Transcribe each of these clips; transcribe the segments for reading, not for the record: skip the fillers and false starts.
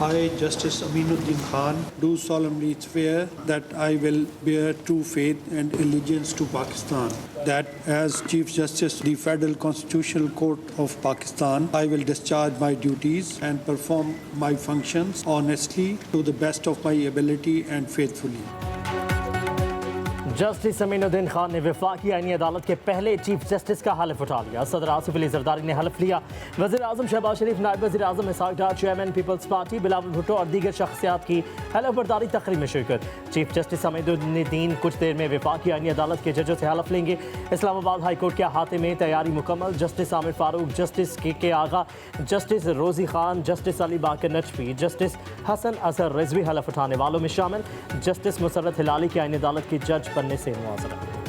I, Justice Aminuddin Khan, do solemnly swear that I will bear true faith and allegiance to Pakistan, that as Chief Justice of the Federal Constitutional Court of Pakistan, I will discharge my duties and perform my functions honestly to the best of my ability and faithfully. Justice Aminuddin Khan ने वफाकी आईनी अदालत के पहले chief justice का हल्फ उठा लिया। सदर आसिफ अली जरदारी ने हल्फ लिया। वज़ीर आज़म शहबाज शरीफ, नायब वज़ीर आज़म इसहाक डार, चेयरमैन पीपल्स पार्टी बिलावल भुट्टो और दीगर शख्सियात की हल्फ बर्दारी तकरीब में शिरकत। चीफ जस्टिस अमीनुद्दीन कुछ देर में वफाकी आईनी अदालत के जजों से हल्फ लेंगे। इस्लामाबाद हाई कोर्ट के अहाते में तैयारी मुकम्मल। जस्टिस आमिर फारूक, जस्टिस के आगा, जस्टिस रोज़ी खान, जस्टिस अली बाकर नजफी, जस्टिस हसन अजहर रिजवी हल्फ उठाने वालों में शामिल। जस्टिस मुसर्रत हिलाली की आईनी अदालत की जज बनने से मुआज़रत।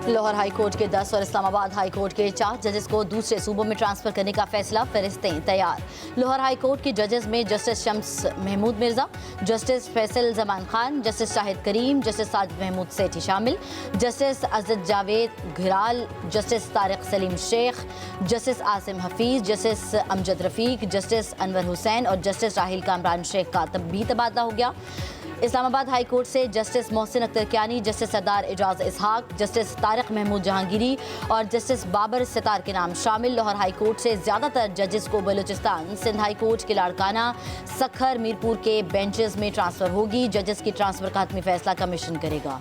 लाहौर हाई कोर्ट के 10 और इस्लामाबाद हाई कोर्ट के 4 जजेस को दूसरे सूबों में ट्रांसफर करने का फैसला, फरिश्तें तैयार। लाहौर हाई कोर्ट के जजेस में justice Shams Mahmood Mirza, justice Faisal Zaman Khan, justice Shahid Karim, justice Sajid Mahmood Sethi शामिल। Justice Ajad Javed Ghiral, justice Tariq Saleem Sheikh, justice Asim Hafeez, justice Amjad Rafiq, justice Anwar Hussain और जस्टिस राहिल कामरान शेख का भी तबादला हो गया। इस्लामाबाद हाई कोर्ट से जस्टिस मोहसिन अख्तर कियानी, जस्टिस सरदार एजाज इसहाक, जस्टिस तारिक महमूद जहांगीरी और जस्टिस बाबर सितार के नाम शामिल। लाहौर हाई कोर्ट से ज़्यादातर जजेस को बलूचिस्तान, सिंध हाई कोर्ट के लाड़काना, सखर, मीरपुर के बेंचेस में ट्रांसफ़र होगी। जजेस की ट्रांसफ़र का हतमी फैसला कमीशन करेगा।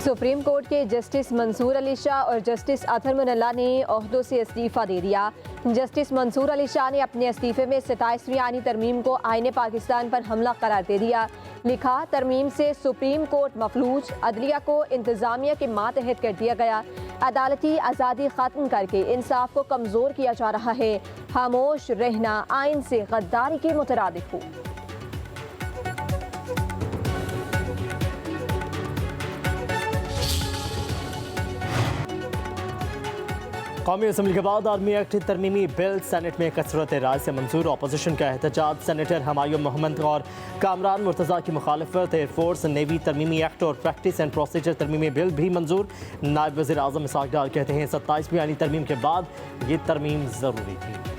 सुप्रीम कोर्ट के जस्टिस मंसूर अली शाह और जस्टिस अतहर मुनल्ला ने ओहदों से इस्तीफ़ा दे दिया। जस्टिस मंसूर अली शाह ने अपने इस्तीफ़े में 27वीं आईनी तरमीम को आईने पाकिस्तान पर हमला करार दे दिया। लिखा, तरमीम से सुप्रीम कोर्ट मफलूज, अदलिया को इंतज़ामिया के मातहत कर दिया गया। अदालती आज़ादी ख़त्म करके इंसाफ को कमज़ोर किया जा रहा है। खामोश रहना आइन से गद्दारी के मुतरादिफ हो। कौमी असम्बली के बाद आर्मी एक्ट तरमीमी बिल सेनेट में कसरत राय से मंजूर। अपोजिशन का एहतजाज। सेनेटर हमायूं मोहम्मद और कामरान मुर्तज़ा की मुखालफत। एयरफोर्स नेवी तरमीमी एक्ट और प्रैक्टिस एंड प्रोसीजर तरमीमी बिल भी मंजूर। नायब वज़ीर आज़म इसहाक डार कहते हैं 27वीं आईनी तरमीम के बाद ये तरमीम ज़रूरी थी।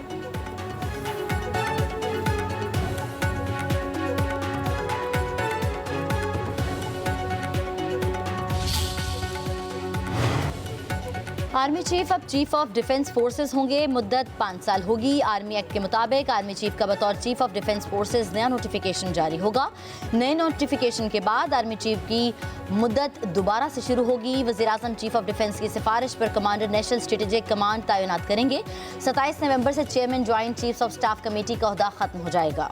आर्मी चीफ अब चीफ ऑफ डिफेंस फोर्सेस होंगे। मुद्दत 5 साल होगी। आर्मी एक्ट के मुताबिक आर्मी चीफ का बतौर चीफ ऑफ डिफेंस फोर्सेस नया नोटिफिकेशन जारी होगा। नए नोटिफिकेशन के बाद आर्मी चीफ की मुद्दत दोबारा से शुरू होगी। वज़ीर आज़म चीफ ऑफ डिफेंस की सिफारिश पर कमांडर नेशनल स्ट्रेटेजिक कमांड तैनात करेंगे। 27 नवंबर से chairman joint chiefs of staff committee का ओहदा खत्म हो जाएगा।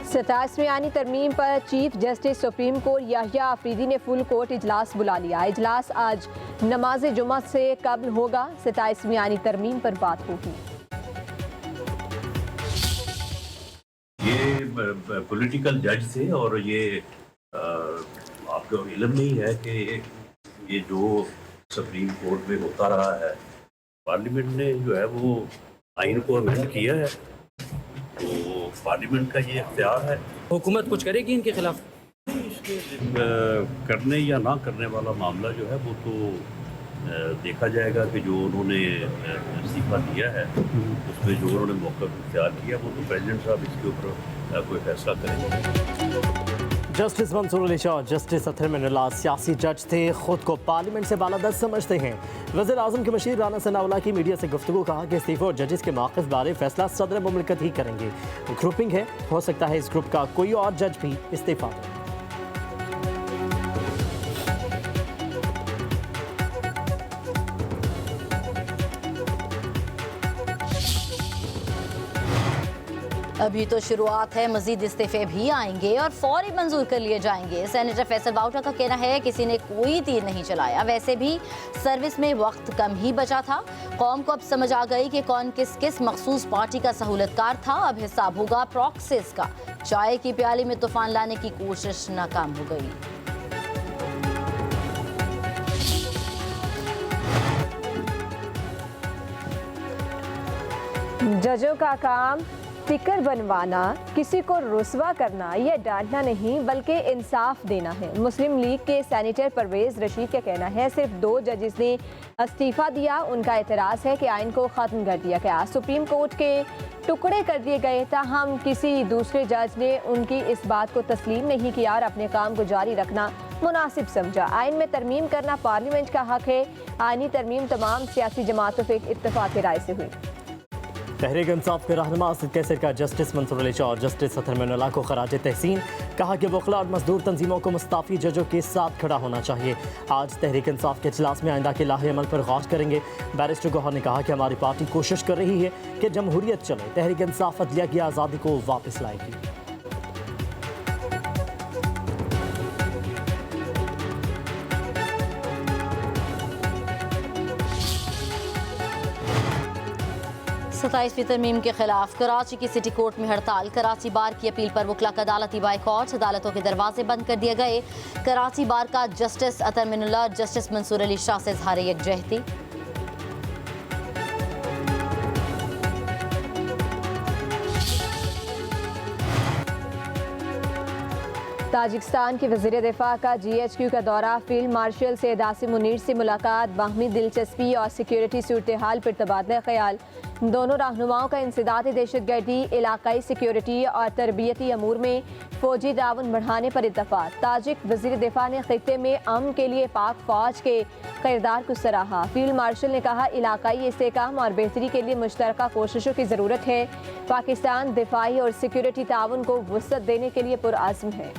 27वीं आईनी तरमीम पर chief justice supreme court Yahya Afridi ने फुल कोर्ट इजलास बुला लिया। इजलास आज नमाज जुमा से कब्ल होगा। 27वीं आईनी तरमीम पर बात होगी। ये पॉलिटिकल जज थे और ये आपको इल्म नहीं है कि ये जो सुप्रीम कोर्ट में होता रहा है, पार्लियामेंट ने जो है वो आइन को अमेंड किया है, तो पार्लियामेंट का ये इख्तियार है। हुकूमत कुछ करेगी इनके खिलाफ? इसके करने या ना करने वाला मामला जो है वो तो देखा जाएगा कि जो उन्होंने इस्तीफा दिया है उसमें जो उन्होंने मौका इख्तियार किया वो तो प्रेसिडेंट साहब इसके ऊपर कोई फैसला करेंगे। जस्टिस मंसूर अली शाह, जस्टिस अतहर मुनल्ला सियासी जज थे, खुद को पार्लियामेंट से बालादस्त समझते हैं। वज़ीर आज़म के मशीर राना सनाउल्लाह की मीडिया से गुफ्तगू, कहा कि इस्तीफे और जजेस के मौक़िफ़ बारे फैसला सदर मुमलिकत ही करेंगे। ग्रुपिंग है, हो सकता है इस ग्रुप का कोई और जज भी इस्तीफा दे। अभी तो शुरुआत है, मजीद इस्तीफे भी आएंगे और फौरी मंजूर कर लिए जाएंगे। सेनेटर फैसल बाउटा का कहना है किसी ने कोई तीर नहीं चलाया, वैसे भी सर्विस में वक्त कम ही बचा था। कौम को अब समझ आ गई कि कौन किस किस मखसूस पार्टी का सहूलतकार था। अब हिसाब होगा प्रॉक्सिस का। चाय की प्याली में तूफान लाने की कोशिश नाकाम हो गई। जजों का काम टिकर बनवाना, किसी को रुस्वा करना या डांटना नहीं बल्कि इंसाफ देना है। मुस्लिम लीग के सेनेटर परवेज रशीद का कहना है सिर्फ 2 जजेस ने इस्तीफा दिया। उनका एतराज़ है कि आइन को ख़त्म कर दिया गया, सुप्रीम कोर्ट के टुकड़े कर दिए गए, ताहम किसी दूसरे जज ने उनकी इस बात को तस्लीम नहीं किया और अपने काम को जारी रखना मुनासिब समझा। आइन में तरमीम करना पार्लियामेंट का हक है। आइनी तरमीम तमाम सियासी जमातों पे इत्तेफाक राय से हुई। तहरीक इंसाफ के रहनुमा असद कैसर का जस्टिस मंसूर अली शाह और जस्टिस अतहर मोइनुल्लाह को खराज तहसीन, कहा कि वकला और मजदूर तंजीमों को मुस्ताफी जजों के साथ खड़ा होना चाहिए। आज तहरीक इंसाफ के इजलास में आइंदा के लाहे अमल पर गौर करेंगे। बैरिस्टर गौहर ने कहा कि हमारी पार्टी कोशिश कर रही है कि जमहूरियत चले, तहरीक इंसाफ अदलिया की आज़ादी को वापस लाएगी। सताईसवीं तरमीम के खिलाफ कराची की सिटी कोर्ट में हड़ताल। कराची बार की अपील पर वकला का अदालती बाइकॉट, अदालतों के दरवाजे बंद कर दिए गए। कराची बार का जस्टिस अतहर मोइनुल्लाह जस्टिस मंसूर अली शाह से इजहार यकजहती। ताजिकिस्तान के वज़ीर दिफा का GHQ का दौरा, फील्ड मार्शल सैयद आसिम मुनीर से मुलाकात, बाहमी दिलचस्पी और सिक्योरिटी सूरत हाल पर तबादला ख्याल। दोनों रहनुमाओं का इंसदाद दहशतगर्दी, इलाकाई सिक्योरिटी और तरबियती अमूर में फौजी ताउन बढ़ाने पर इत्तफाक। ताजिक वज़ीर दिफा ने खित्ते में अमन के लिए पाक फौज के किरदार को सराहा। फील्ड मार्शल ने कहा इलाकाई इस्तेहकाम और बेहतरी के लिए मुश्तरका कोशिशों की ज़रूरत है। पाकिस्तान दिफाई और सिक्योरिटी ताउन को वुसअत देने के लिए पुरअज़्म है।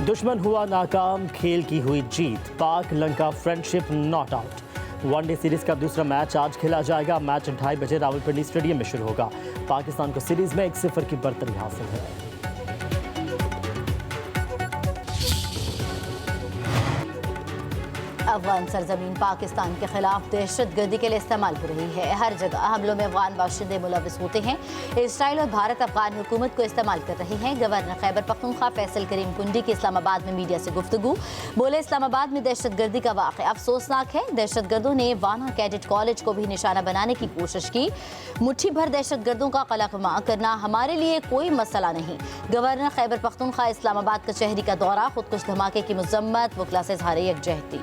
दुश्मन हुआ नाकाम, खेल की हुई जीत, पाक Lanka friendship not out. One day series का दूसरा मैच आज खेला जाएगा। मैच 2:30 बजे रावलपिंडी स्टेडियम में शुरू होगा। पाकिस्तान को सीरीज में 1-0 की बढ़तरी हासिल है। अफगान सरजमीन पाकिस्तान के खिलाफ दहशतगर्दी के लिए इस्तेमाल हो रही है। हर जगह हमलों में अफगान बाशिंदे मुलविस होते हैं। इसराइल और भारत अफगान हुकूमत को इस्तेमाल कर रहे हैं। गवर्नर खैबर पख्तूनख्वा फैसल करीम कुंडी की इस्लामाबाद में मीडिया से गुफ्तगू, बोले इस्लामाबाद में दहशतगर्दी का वाक़या अफसोसनाक है। दहशतगर्दों ने वाना कैडेट कॉलेज को भी निशाना बनाने की कोशिश की। मुट्ठी भर दहशतगर्दों का कलअमा करना हमारे लिए कोई मसला नहीं। गवर्नर खैबर पख्तूनख्वा इस्लामाबाद कचहरी का दौरा, खुदकुश धमाके की मजम्मत, वकला से इजहार यकजहती।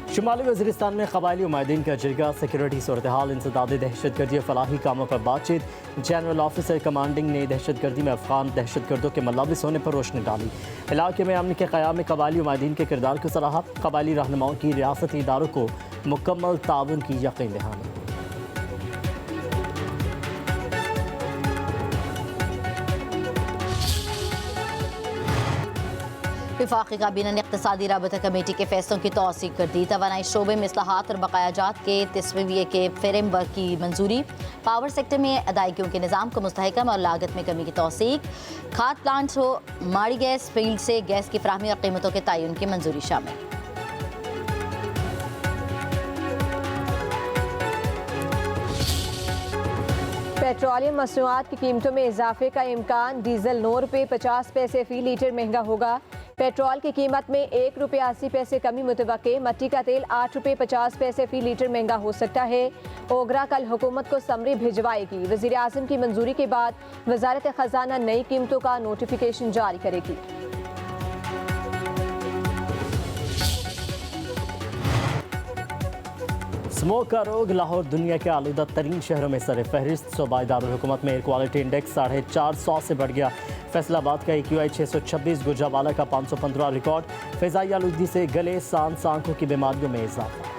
शुमाली वज़ीरिस्तान में कबायली उमायदीन का जरगा, सिक्योरिटी सूरत हाल, इंसदाद दहशतगर्दी और फलाही कामों पर बातचीत। जनरल ऑफिसर कमांडिंग ने दहशतगर्दी में अफगान दहशतगर्दों के मुलविस होने पर रोशनी डाली। इलाके में अमन के क़याम में कबायली उमायदीन के किरदार को सराहा। कबायली रहनुमाओं की रियासती इदारों को मुकम्मल ताउन की यकीन दहानी। वफाकी काबीना ने इक़्तिसादी राबता कमेटी के फैसलों की तौसीक कर दी। तवानाई शोबे में इस्लाहात और बकायाजात के तस्वीर के फ्रेमवर्क की मंजूरी। पावर सेक्टर में अदायगियों के निज़ाम को मुस्तहकम और लागत में कमी की तौसीक। खाद प्लांट हो, माड़ी गैस फील्ड से गैस की फराहमी और कीमतों के तयन की मंजूरी शामिल। पेट्रोलियम मसनूआत की कीमतों में इजाफे का इम्कान। डीजल 9 रुपये 50 पैसे फ़ी लीटर महंगा होगा। पेट्रोल की कीमत में 1 रुपये 80 पैसे कमी मुतवक्के। मट्टी का तेल 8 रुपये 50 पैसे फ़ी लीटर महंगा हो सकता है। ओगरा कल हुकूमत को समरी भिजवाएगी। वज़ीर आज़म की मंजूरी के बाद वज़ारत ख़जाना नई कीमतों का नोटिफिकेशन जारी करेगी। स्मोक का रोग, लाहौर दुनिया के आलूदा तरीन शहरों में सर फहरिस्त। सूबाई दारुल हुकूमत में एयर क्वालिटी इंडेक्स 450 से बढ़ गया। फैसलाबाद का AQI 626, गुजरावाला का 515 रिकॉर्ड। फ़िज़ाई आलूदगी से गले, सांस, आंखों की बीमारियों में इजाफा।